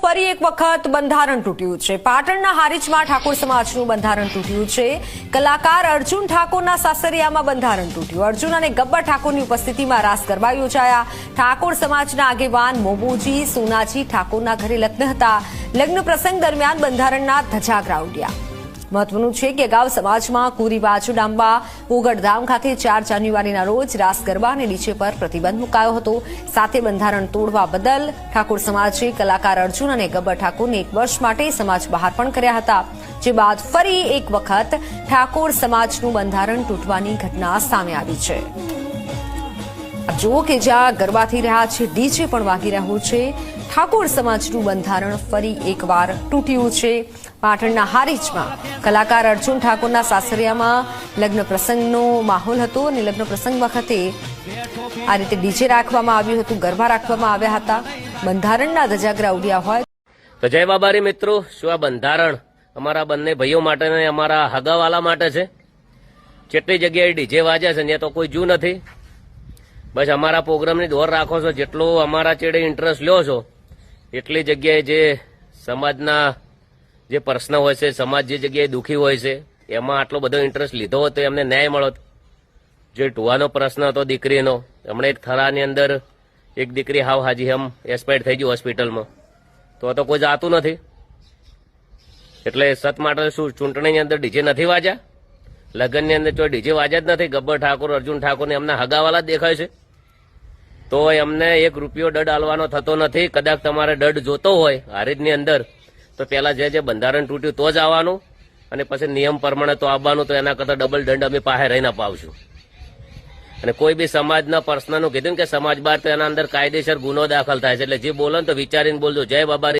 ફરી એક વખત બંધારણ તૂટ્યું છે। પાટણના હારીજમાં ઠાકોર સમાજનું બંધારણ તૂટ્યું છે। કલાકાર અર્જુન ઠાકોરના સાસરિયામાં બંધારણ તૂટ્યું। અર્જુન અને ગબ્બર ઠાકોરની ઉપસ્થિતિમાં રાસ ગરબા યોજાયા। ઠાકોર સમાજના આગેવાન મોમોજી સોનાજી ઠાકોરના ઘરે લગ્ન હતા। લગ્ન પ્રસંગ દરમિયાન બંધારણના ધજાગરા ઉડ્યા। મહત્વનું છે કે અગાઉ સમાજમાં કુરિવાજો ડામવા ઓગળધામ ખાતે 4 જાન્યુઆરીના રોજ રાસ ગરબા અને ડીજે પર પ્રતિબંધ મુકાયો હતો। સાથે બંધારણ તોડવા બદલ ઠાકોર સમાજે કલાકાર અર્જુન અને ગબ્બર ઠાકોરને 1 વર્ષ માટે સમાજ બહાર પણ કર્યા હતા। જે બાદ ફરી એક વખત ઠાકોર સમાજનું બંધારણ તૂટવાની ઘટના સામે આવી છે। જુઓ કે જ્યાં ગરબા થઈ રહ્યા છે, ડીજે પણ વાગી રહ્યું છે, ઠાકોર સમાજનું બંધારણ ફરી એકવાર તૂટ્યું છે। પાટણના હારીજમાં કલાકાર અર્જુન ઠાકોરના સાસરિયામાં લગ્ન પ્રસંગનો માહોલ હતો અને લગ્ન પ્રસંગ વખતે આ રીતે ડીજે રાખવામાં આવ્યું હતું, ગરબા રાખવામાં આવ્યા હતા, બંધારણના ધજાગરા ઉડ્યા હોય। તો જય બાબારી મિત્રો, શું આ બંધારણ અમારા બંને ભાઈઓ માટે ને અમારા હગાવાલા માટે છે? જેટલી જગ્યાએ ડીજે વાજ્યા છે ત્યાં તો કોઈ જુ નથી। બસ અમારા પ્રોગ્રામની દોર રાખો છો, જેટલો અમારા ચેડે ઇન્ટરેસ્ટ લ્યો છો એટલી જગ્યાએ જે સમાજના જે પ્રશ્ન હોય છે, સમાજ જે જગ્યાએ દુઃખી હોય છે એમાં આટલો બધો ઇન્ટરેસ્ટ લીધો હોત તો એમને ન્યાય મળત। જે ટુવાનો પ્રશ્ન હતો દીકરીનો, હમણાં એક થરાની અંદર એક દીકરી હાવ હાજી હમ એક્સપાયર થઈ ગઈ હોસ્પિટલમાં, તો કોઈ જાતું નથી। એટલે સત માટે શું ચૂંટણીની અંદર ડીજે નથી વાજ્યા? લગ્નની અંદર જો ડીજે વાજ્યા જ નથી। ગબ્બર ઠાકોર અર્જુન ઠાકોરને એમના હગાવાલા જ દેખાય છે, તો એમને 1 રૂપિયો દંડ આલવાનો થતો નથી। કદાચ તમારે દંડ જોતો હોય હારીજની અંદર તો પેલા જે બંધારણ તૂટ્યું તો જ આવવાનું અને પછી નિયમ પ્રમાણે તો આવવાનું, તો એના કરતા ડબલ દંડ અમે પાસે રહીને અપાવશું। અને કોઈ બી સમાજના પ્રશ્નનું કીધું કે સમાજ બહાર, તો એના અંદર કાયદેસર ગુનો દાખલ થાય છે। એટલે જે બોલો ને તો વિચારીને બોલજો। જય બાબા।